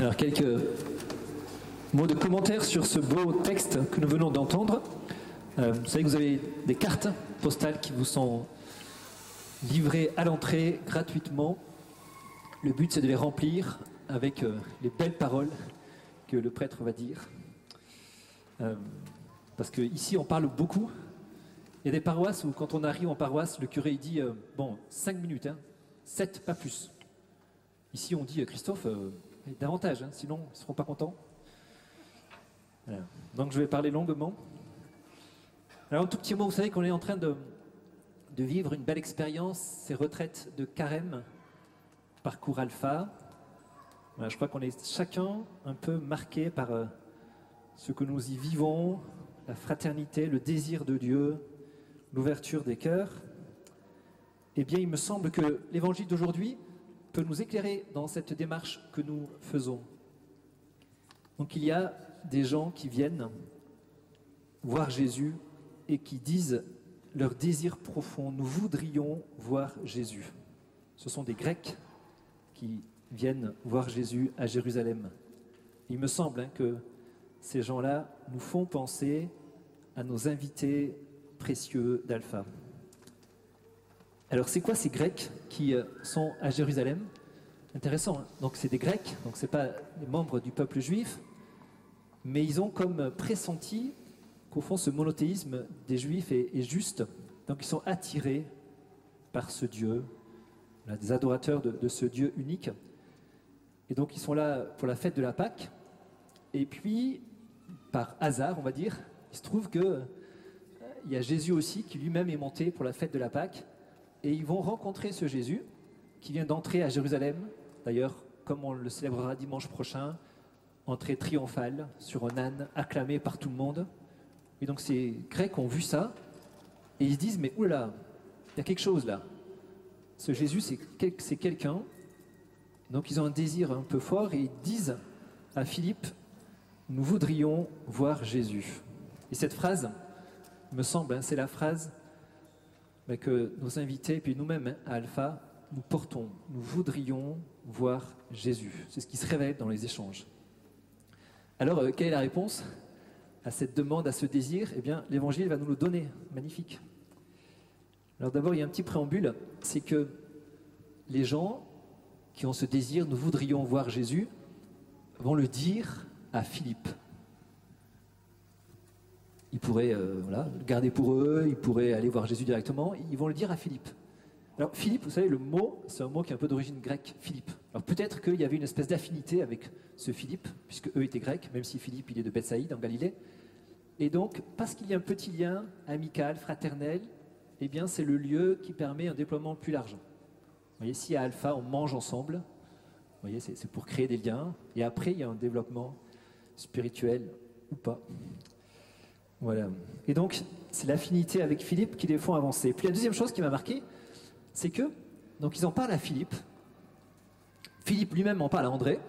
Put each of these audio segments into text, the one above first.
Alors, quelques mots de commentaire sur ce beau texte que nous venons d'entendre. Vous savez que vous avez des cartes postales qui vous sont livrées à l'entrée gratuitement. Le but, c'est de les remplir avec les belles paroles que le prêtre va dire. Parce qu'ici, on parle beaucoup. Il y a des paroisses où, quand on arrive en paroisse, le curé il dit bon, 5 minutes, 7, pas plus. Ici, on dit Christophe, davantage, sinon ils ne seront pas contents. Voilà. Donc, je vais parler longuement. Alors, un tout petit mot, vous savez qu'on est en train de vivre une belle expérience, ces retraites de carême, parcours alpha. Voilà, je crois qu'on est chacun un peu marqué par ce que nous y vivons, la fraternité, le désir de Dieu, l'ouverture des cœurs. Eh bien, il me semble que l'évangile d'aujourd'hui peut nous éclairer dans cette démarche que nous faisons. Donc, il y a des gens qui viennent voir Jésus et qui disent leur désir profond. Nous voudrions voir Jésus. Ce sont des Grecs qui viennent voir Jésus à Jérusalem. Il me semble que ces gens-là nous font penser à nos invités précieux d'Alpha. Alors, c'est quoi ces Grecs qui sont à Jérusalem? Intéressant, donc c'est des Grecs, donc ce n'est pas les membres du peuple juif, mais ils ont comme pressenti qu'au fond, ce monothéisme des Juifs est juste. Donc, ils sont attirés par ce Dieu, des adorateurs de ce Dieu unique. Et donc, ils sont là pour la fête de la Pâque. Et puis, par hasard, on va dire, il se trouve qu'il y a Jésus aussi qui lui-même est monté pour la fête de la Pâque. Et ils vont rencontrer ce Jésus qui vient d'entrer à Jérusalem. D'ailleurs, comme on le célébrera dimanche prochain, entrée triomphale sur un âne acclamé par tout le monde. Et donc ces Grecs ont vu ça et ils se disent, mais oulala, il y a quelque chose là. Ce Jésus, c'est quelqu'un. Donc ils ont un désir un peu fort et ils disent à Philippe, nous voudrions voir Jésus. Et cette phrase, me semble, c'est la phrase que nos invités, et puis nous-mêmes à Alpha, nous portons. Nous voudrions voir Jésus. C'est ce qui se révèle dans les échanges. Alors, quelle est la réponse à cette demande, à ce désir? Eh bien, l'Évangile va nous le donner. Magnifique. Alors d'abord, il y a un petit préambule, c'est que les gens qui ont ce désir, nous voudrions voir Jésus, vont le dire à Philippe. Ils pourraient le garder pour eux, ils pourraient aller voir Jésus directement, ils vont le dire à Philippe. Alors Philippe, vous savez, le mot, c'est un mot qui est un peu d'origine grecque, Philippe. Alors peut-être qu'il y avait une espèce d'affinité avec ce Philippe, puisque eux étaient grecs, même si Philippe, il est de Bethsaïde, en Galilée. Et donc, parce qu'il y a un petit lien amical, fraternel, eh bien c'est le lieu qui permet un déploiement plus large. Vous voyez, si à Alpha, on mange ensemble, vous voyez, c'est pour créer des liens, et après, il y a un développement spirituel ou pas. Voilà. Et donc, c'est l'affinité avec Philippe qui les font avancer. Puis la deuxième chose qui m'a marqué, c'est que, donc ils en parlent à Philippe, Philippe lui-même en parle à André,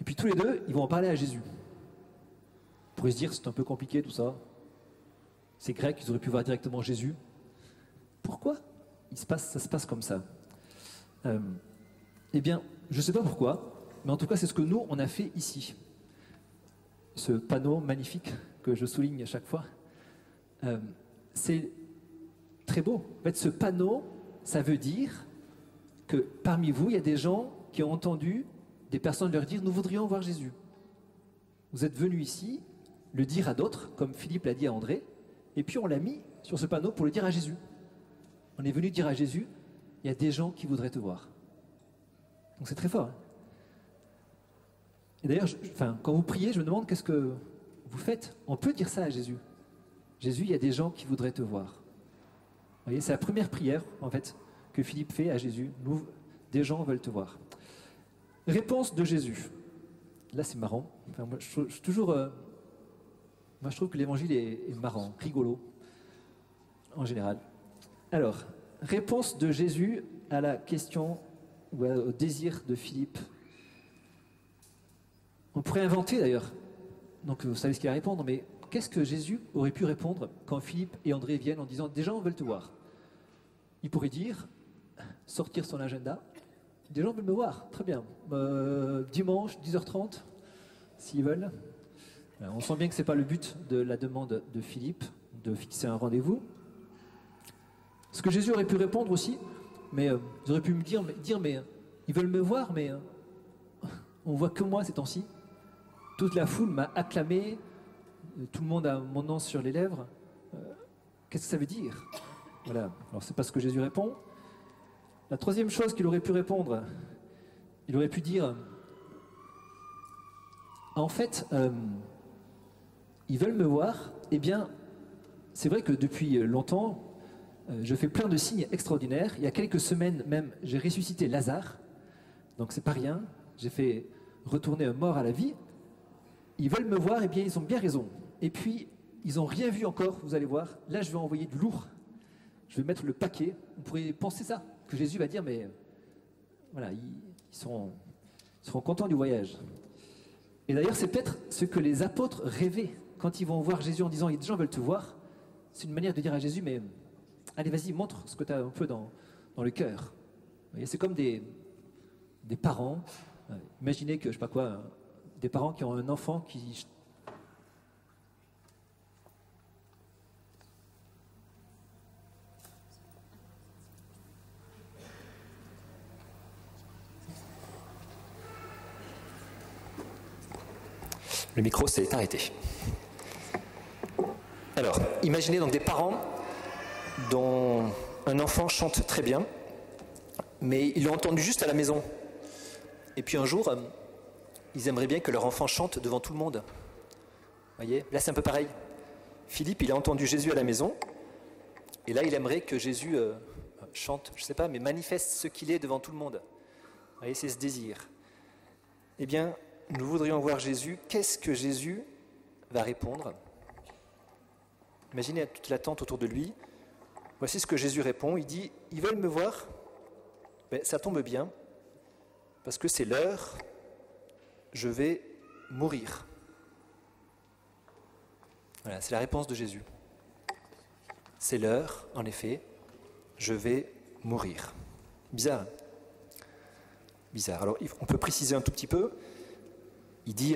et puis tous les deux, ils vont en parler à Jésus. On pourrait se dire, c'est un peu compliqué tout ça. Ces Grecs, ils auraient pu voir directement Jésus. Pourquoi ça se passe comme ça? Eh bien, je ne sais pas pourquoi, mais en tout cas, c'est ce que nous, on a fait ici. Ce panneau magnifique que je souligne à chaque fois, c'est très beau. En fait, ce panneau, ça veut dire que parmi vous, il y a des gens qui ont entendu des personnes leur dire « Nous voudrions voir Jésus ». Vous êtes venus ici le dire à d'autres, comme Philippe l'a dit à André, et puis on l'a mis sur ce panneau pour le dire à Jésus. On est venu dire à Jésus « Il y a des gens qui voudraient te voir ». Donc c'est très fort. Et d'ailleurs, quand vous priez, je me demande qu'est-ce que vous faites. On peut dire ça à Jésus. Jésus, il y a des gens qui voudraient te voir. Vous voyez, c'est la première prière, en fait, que Philippe fait à Jésus. Des gens veulent te voir. Réponse de Jésus. Là, c'est marrant. Moi, je trouve que l'évangile est marrant, rigolo, en général. Alors, réponse de Jésus à la question, ou au désir de Philippe. On pourrait inventer, d'ailleurs. Donc, vous savez ce qu'il va répondre, mais qu'est-ce que Jésus aurait pu répondre quand Philippe et André viennent en disant « Des gens veulent te voir ». Il pourrait dire, sortir son agenda, Des gens veulent me voir, très bien. Dimanche, 10h30, s'ils veulent. On sent bien que ce n'est pas le but de la demande de Philippe, de fixer un rendez-vous. Ce que Jésus aurait pu répondre aussi, mais ils auraient pu me dire, mais ils veulent me voir, mais on voit que moi ces temps-ci. Toute la foule m'a acclamé, tout le monde a mon nom sur les lèvres. Qu'est-ce que ça veut dire? Voilà, alors c'est pas ce que Jésus répond. La troisième chose qu'il aurait pu répondre, il aurait pu dire, en fait, ils veulent me voir, eh bien, c'est vrai que depuis longtemps, je fais plein de signes extraordinaires. Il y a quelques semaines même, j'ai ressuscité Lazare, donc c'est pas rien. J'ai fait retourner un mort à la vie. Ils veulent me voir, eh bien, ils ont bien raison. Et puis, ils n'ont rien vu encore, vous allez voir. Là, je vais envoyer du lourd. Je vais mettre le paquet. On pourrait penser ça, que Jésus va dire, mais voilà, ils seront contents du voyage. Et d'ailleurs, c'est peut-être ce que les apôtres rêvaient quand ils vont voir Jésus en disant, les gens veulent te voir. C'est une manière de dire à Jésus, mais allez, vas-y, montre ce que tu as un peu dans le cœur. Vous voyez, c'est comme des parents. Imaginez que, je sais pas quoi, des parents qui ont un enfant qui... Le micro s'est arrêté. Alors, imaginez donc des parents dont un enfant chante très bien, mais ils l'ont entendu juste à la maison. Et puis un jour, ils aimeraient bien que leur enfant chante devant tout le monde. Vous voyez, là c'est un peu pareil. Philippe, il a entendu Jésus à la maison, et là il aimerait que Jésus chante, je ne sais pas, mais manifeste ce qu'il est devant tout le monde. Vous voyez, c'est ce désir. Eh bien, nous voudrions voir Jésus. Qu'est-ce que Jésus va répondre? Imaginez toute l'attente autour de lui. Voici ce que Jésus répond. Il dit, ils veulent me voir. Ben, ça tombe bien, parce que c'est l'heure, je vais mourir. Voilà, c'est la réponse de Jésus. C'est l'heure, en effet, je vais mourir. Bizarre. Bizarre. Alors, on peut préciser un tout petit peu. Il dit,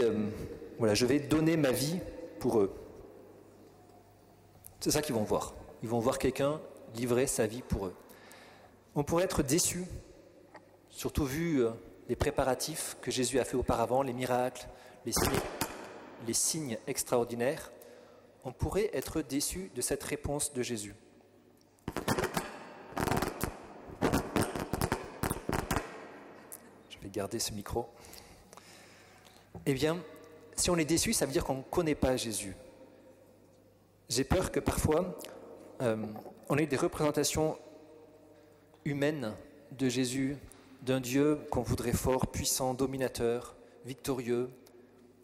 voilà, je vais donner ma vie pour eux. C'est ça qu'ils vont voir. Ils vont voir quelqu'un livrer sa vie pour eux. On pourrait être déçu, surtout vu les préparatifs que Jésus a fait auparavant, les miracles, les signes extraordinaires. On pourrait être déçu de cette réponse de Jésus. Je vais garder ce micro. Eh bien, si on est déçu, ça veut dire qu'on ne connaît pas Jésus. J'ai peur que parfois, on ait des représentations humaines de Jésus, d'un Dieu qu'on voudrait fort, puissant, dominateur, victorieux,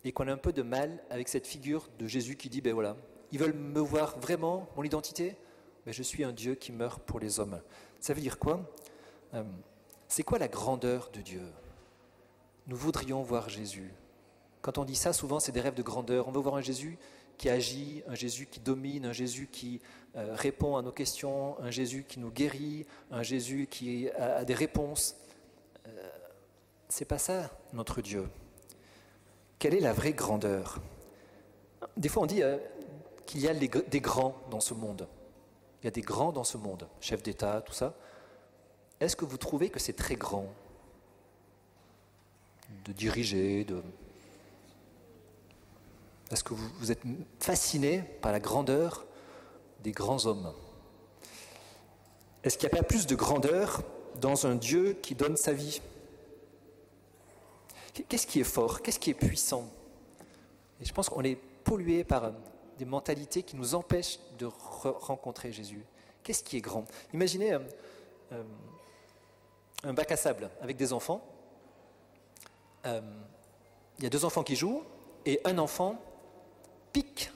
et qu'on a un peu de mal avec cette figure de Jésus qui dit, ben voilà, ils veulent me voir vraiment, mon identité, ben je suis un Dieu qui meurt pour les hommes. Ça veut dire quoi? C'est quoi la grandeur de Dieu? Nous voudrions voir Jésus. Quand on dit ça, souvent, c'est des rêves de grandeur. On veut voir un Jésus qui agit, un Jésus qui domine, un Jésus qui répond à nos questions, un Jésus qui nous guérit, un Jésus qui a des réponses. C'est pas ça, notre Dieu. Quelle est la vraie grandeur? Des fois, on dit qu'il y a des grands dans ce monde. Il y a des grands dans ce monde, chefs d'État, tout ça. Est-ce que vous trouvez que c'est très grand de diriger, Est-ce que vous êtes fasciné par la grandeur des grands hommes? Est-ce qu'il n'y a pas plus de grandeur dans un Dieu qui donne sa vie? Qu'est-ce qui est fort? Qu'est-ce qui est puissant? Et je pense qu'on est pollué par des mentalités qui nous empêchent de rencontrer Jésus. Qu'est-ce qui est grand? Imaginez un bac à sable avec des enfants. Il y a deux enfants qui jouent et un enfant pique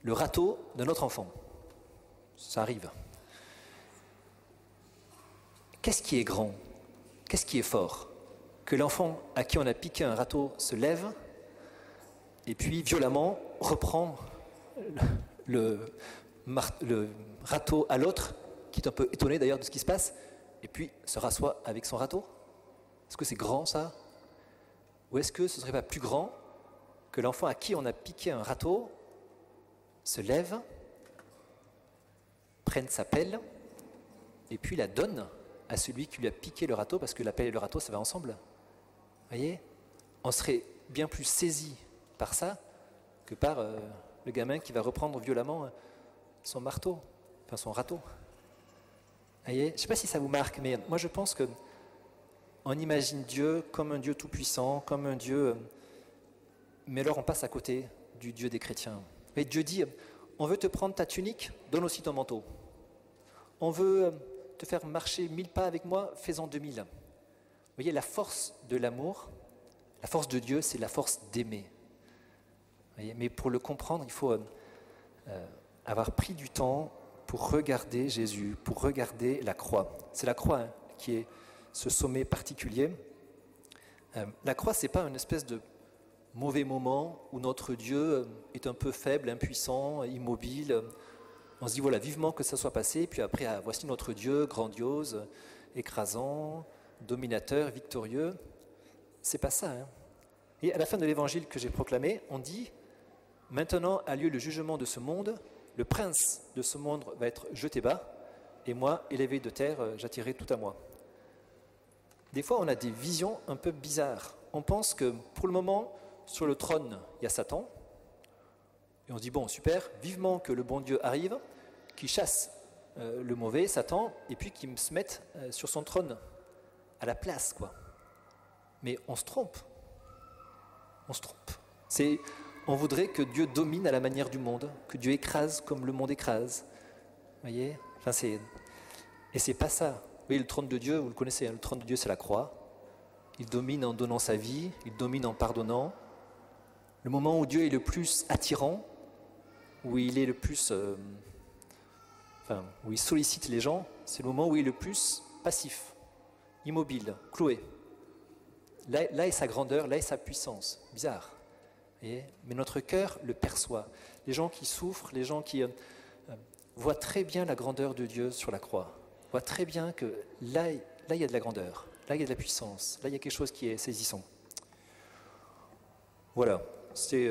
le râteau d'un autre enfant. Ça arrive. Qu'est-ce qui est grand? Qu'est-ce qui est fort? Que l'enfant à qui on a piqué un râteau se lève et puis violemment reprend le râteau à l'autre, qui est un peu étonné d'ailleurs de ce qui se passe, et puis se rassoit avec son râteau? Est-ce que c'est grand ça? Ou est-ce que ce ne serait pas plus grand que l'enfant à qui on a piqué un râteau se lève, prenne sa pelle et puis la donne à celui qui lui a piqué le râteau, parce que la pelle et le râteau, ça va ensemble. Vous voyez? On serait bien plus saisi par ça que par le gamin qui va reprendre violemment son marteau, enfin son râteau. Vous voyez? Je ne sais pas si ça vous marque, mais moi je pense que on imagine Dieu comme un Dieu tout-puissant, comme un Dieu... Mais alors on passe à côté du Dieu des chrétiens. Et Dieu dit, on veut te prendre ta tunique, donne aussi ton manteau. On veut te faire marcher 1000 pas avec moi, fais-en 2000. Vous voyez, la force de l'amour, la force de Dieu, c'est la force d'aimer. Vous voyez, mais pour le comprendre, il faut avoir pris du temps pour regarder Jésus, pour regarder la croix. C'est la croix qui est ce sommet particulier. La croix, ce n'est pas une espèce de mauvais moment où notre Dieu est un peu faible, impuissant, immobile. On se dit, voilà, vivement que ça soit passé, puis après, voici notre Dieu, grandiose, écrasant, dominateur, victorieux. C'est pas ça. Et à la fin de l'évangile que j'ai proclamé, on dit, maintenant a lieu le jugement de ce monde, le prince de ce monde va être jeté bas, et moi, élevé de terre, j'attirerai tout à moi. Des fois, on a des visions un peu bizarres. On pense que pour le moment, sur le trône, il y a Satan. Et on se dit, bon, super, vivement que le bon Dieu arrive, qu'il chasse le mauvais, Satan, et puis qu'il se mette sur son trône, à la place, quoi. Mais on se trompe. On se trompe. On voudrait que Dieu domine à la manière du monde, que Dieu écrase comme le monde écrase. Vous voyez? Et c'est pas ça. Vous voyez, le trône de Dieu, vous le connaissez, le trône de Dieu, c'est la croix. Il domine en donnant sa vie, il domine en pardonnant. Le moment où Dieu est le plus attirant, où il est le plus, où il sollicite les gens, c'est le moment où il est le plus passif, immobile, cloué. Là est sa grandeur, là est sa puissance. Bizarre. Mais notre cœur le perçoit. Les gens qui souffrent, les gens qui voient très bien la grandeur de Dieu sur la croix, voient très bien que là il y a de la grandeur, là il y a de la puissance, là il y a quelque chose qui est saisissant. Voilà. C'est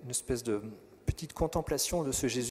une espèce de petite contemplation de ce Jésus